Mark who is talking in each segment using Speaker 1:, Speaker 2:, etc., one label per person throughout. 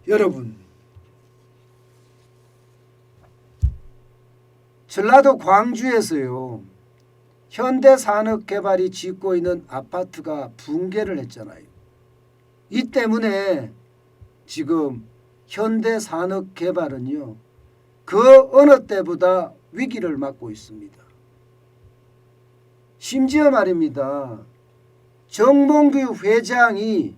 Speaker 1: 여러분, 전라도 광주에서요, 현대산업개발이 짓고 있는 아파트가 붕괴를 했잖아요. 이 때문에 지금 현대산업개발은요, 그 어느 때보다 위기를 맞고 있습니다. 심지어 말입니다. 정몽규 회장이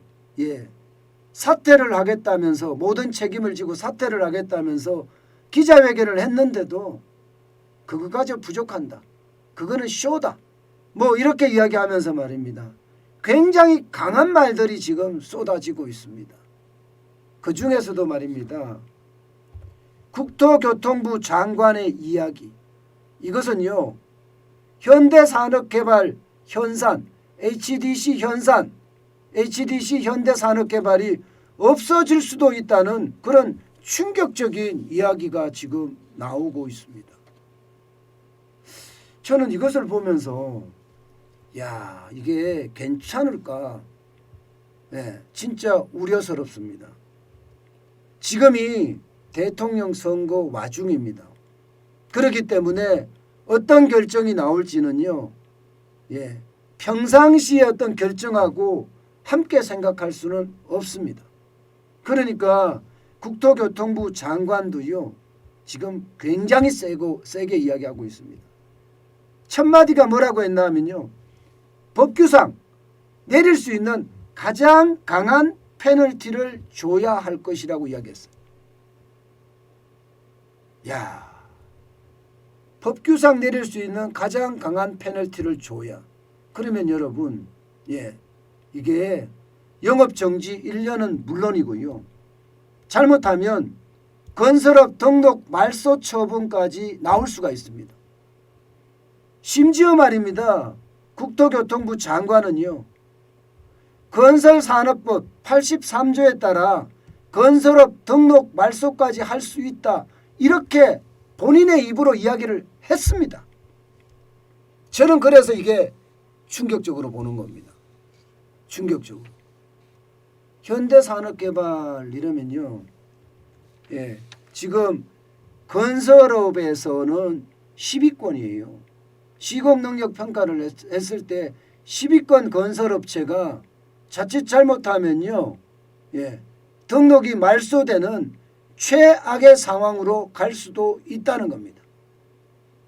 Speaker 1: 사퇴를 하겠다면서, 모든 책임을 지고 사퇴를 하겠다면서 기자회견을 했는데도 그거까지 부족한다. 그거는 쇼다. 뭐 이렇게 이야기하면서 말입니다. 굉장히 강한 말들이 지금 쏟아지고 있습니다. 그 중에서도 말입니다. 국토교통부 장관의 이야기. 이것은요, 현대산업개발 현산, HDC 현산, HDC 현대산업개발이 없어질 수도 있다는 그런 충격적인 이야기가 지금 나오고 있습니다. 저는 이것을 보면서 야, 이게 괜찮을까? 진짜 우려스럽습니다. 지금이 대통령 선거 와중입니다. 그렇기 때문에 어떤 결정이 나올지는요, 평상시에 어떤 결정하고 함께 생각할 수는 없습니다. 그러니까 국토교통부 장관도요, 지금 굉장히 세게 이야기하고 있습니다. 첫 마디가 뭐라고 했나 하면요, 법규상 내릴 수 있는 가장 강한 페널티를 줘야 할 것이라고 이야기했어요. 야, 법규상 내릴 수 있는 가장 강한 페널티를 줘야. 그러면 여러분, 이게 영업정지 1년은 물론이고요, 잘못하면 건설업 등록 말소 처분까지 나올 수가 있습니다. 심지어 말입니다. 국토교통부 장관은요, 건설산업법 83조에 따라 건설업 등록 말소까지 할 수 있다. 이렇게 본인의 입으로 이야기를 했습니다. 저는 그래서 이게 충격적으로 보는 겁니다. 충격적으로. 현대산업개발 이러면요, 지금 건설업에서는 10위권이에요. 시공능력평가를 했을 때 10위권 건설업체가 자칫 잘못하면요, 등록이 말소되는 최악의 상황으로 갈 수도 있다는 겁니다.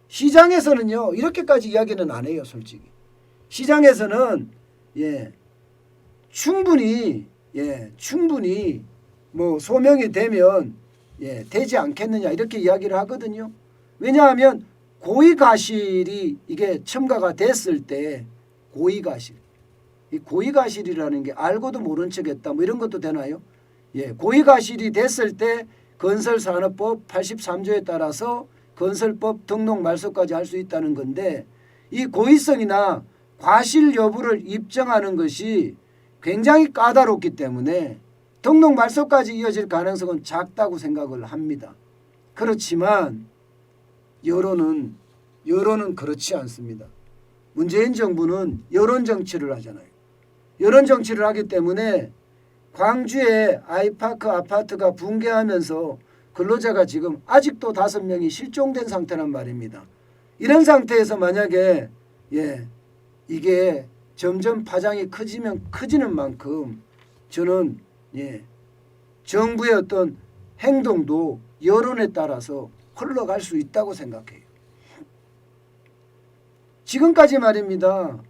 Speaker 1: 시장에서는요, 이렇게까지 이야기는 안 해요, 솔직히. 시장에서는 충분히 뭐 소명이 되면 되지 않겠느냐 이렇게 이야기를 하거든요. 왜냐하면 고의가실이 이게 첨가가 됐을 때 고의가실, 이 고의가실이라는 게 알고도 모른 척했다 뭐 이런 것도 되나요? 고의가실이 됐을 때 건설산업법 83조에 따라서 건설법 등록 말소까지 할 수 있다는 건데, 이 고의성이나 과실 여부를 입증하는 것이 굉장히 까다롭기 때문에 등록 말소까지 이어질 가능성은 작다고 생각을 합니다. 그렇지만 여론은 그렇지 않습니다. 문재인 정부는 여론 정치를 하잖아요. 여론 정치를 하기 때문에 광주의 아이파크 아파트가 붕괴하면서 근로자가 지금 아직도 5명이 실종된 상태란 말입니다. 이런 상태에서 만약에 이게 점점 파장이 커지는 만큼 저는 정부의 어떤 행동도 여론에 따라서 흘러갈 수 있다고 생각해요. 지금까지 말입니다.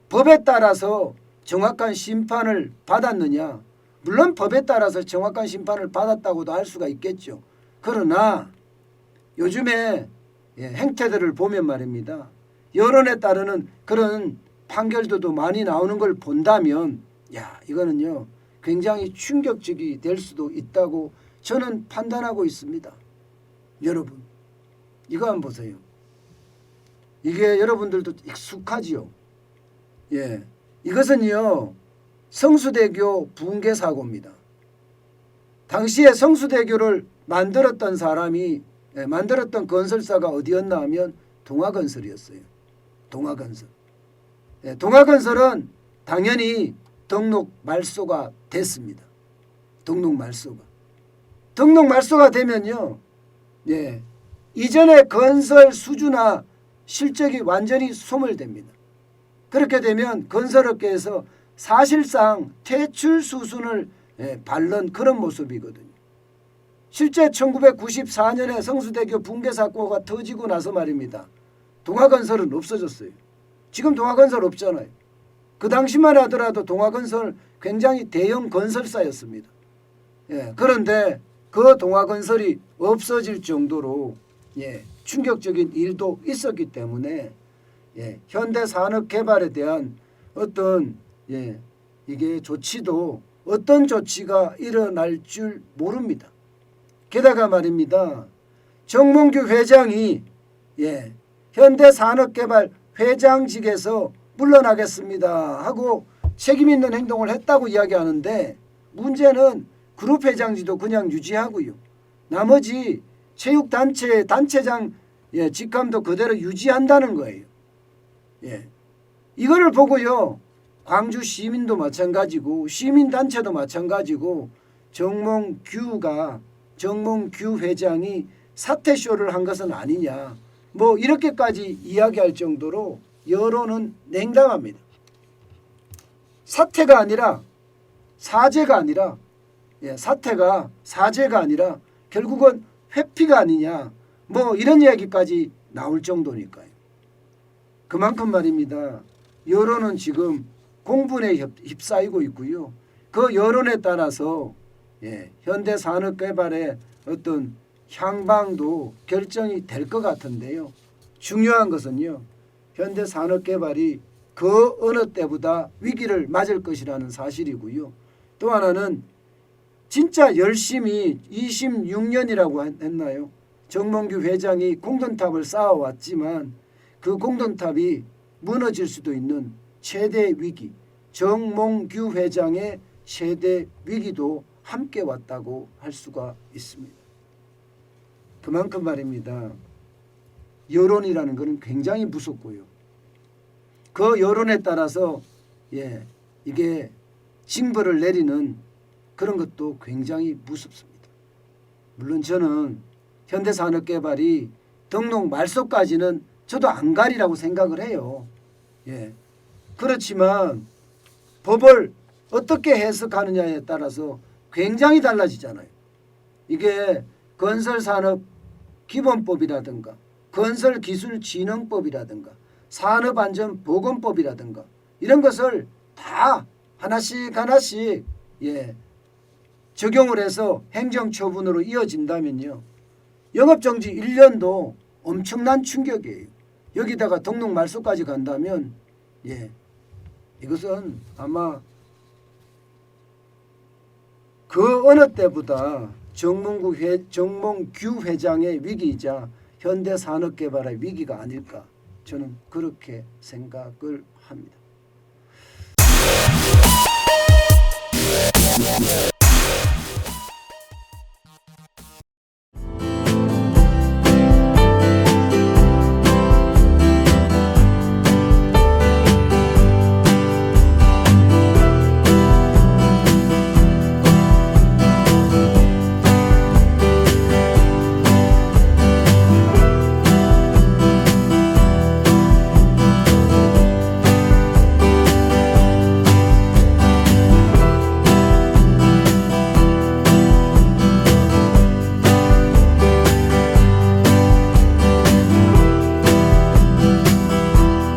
Speaker 1: 법에 따라서 정확한 심판을 받았느냐? 물론 법에 따라서 정확한 심판을 받았다고도 할 수가 있겠죠. 그러나 요즘에 행태들을 보면 말입니다. 여론에 따르는 그런 판결도 많이 나오는 걸 본다면 이거는요, 굉장히 충격적이 될 수도 있다고 저는 판단하고 있습니다. 여러분, 이거 한번 보세요. 이게 여러분들도 익숙하지요. 이것은요, 성수대교 붕괴 사고입니다. 당시에 성수대교를 만들었던 사람이 만들었던 건설사가 어디였나 하면 동아건설이었어요. 동아건설. 동아건설은 당연히 등록 말소가 됐습니다. 등록 말소가. 등록 말소가 되면요. 예. 이전의 건설 수주나 실적이 완전히 소멸됩니다. 그렇게 되면 건설업계에서 사실상 퇴출 수순을 밟는 그런 모습이거든요. 실제 1994년에 성수대교 붕괴 사고가 터지고 나서 말입니다. 동아건설은 없어졌어요. 지금 동아건설 없잖아요. 그 당시만 하더라도 동아건설 굉장히 대형 건설사였습니다. 예, 그런데 그 동아건설이 없어질 정도로 충격적인 일도 있었기 때문에 현대산업개발에 대한 어떤 이게 조치도 어떤 조치가 일어날 줄 모릅니다. 게다가 말입니다. 정몽규 회장이 현대산업개발 회장직에서 물러나겠습니다 하고 책임 있는 행동을 했다고 이야기하는데 문제는 그룹 회장직도 그냥 유지하고요. 나머지 체육단체 단체장 직함도 그대로 유지한다는 거예요. 이거를 보고요. 광주 시민도 마찬가지고 시민단체도 마찬가지고 정몽규 회장이 사퇴쇼를 한 것은 아니냐 뭐 이렇게까지 이야기할 정도로 여론은 냉담합니다. 사퇴가 아니라 사죄가 아니라 사퇴가 사죄가 아니라 결국은 회피가 아니냐 뭐 이런 이야기까지 나올 정도니까요. 그만큼 말입니다. 여론은 지금 공분에 휩싸이고 있고요. 그 여론에 따라서 현대산업개발의 어떤 향방도 결정이 될 것 같은데요. 중요한 것은요. 현대산업개발이 그 어느 때보다 위기를 맞을 것이라는 사실이고요. 또 하나는 진짜 열심히 26년이라고 했나요? 정몽규 회장이 공든탑을 쌓아왔지만 그 공든탑이 무너질 수도 있는 최대 위기, 정몽규 회장의 최대 위기도 함께 왔다고 할 수가 있습니다. 그만큼 말입니다. 여론이라는 것은 굉장히 무섭고요. 그 여론에 따라서 이게 징벌을 내리는 그런 것도 굉장히 무섭습니다. 물론 저는 현대산업개발이 등록 말소까지는 저도 안 가리라고 생각을 해요. 그렇지만 법을 어떻게 해석하느냐에 따라서 굉장히 달라지잖아요. 이게 건설산업기본법이라든가 건설기술진흥법이라든가 산업안전보건법이라든가 이런 것을 다 하나씩 적용을 해서 행정처분으로 이어진다면요. 영업정지 1년도 엄청난 충격이에요. 여기다가 등록 말소까지 간다면 이것은 아마 그 어느 때보다 정몽규 회장의 위기이자 현대산업개발의 위기가 아닐까 저는 그렇게 생각을 합니다.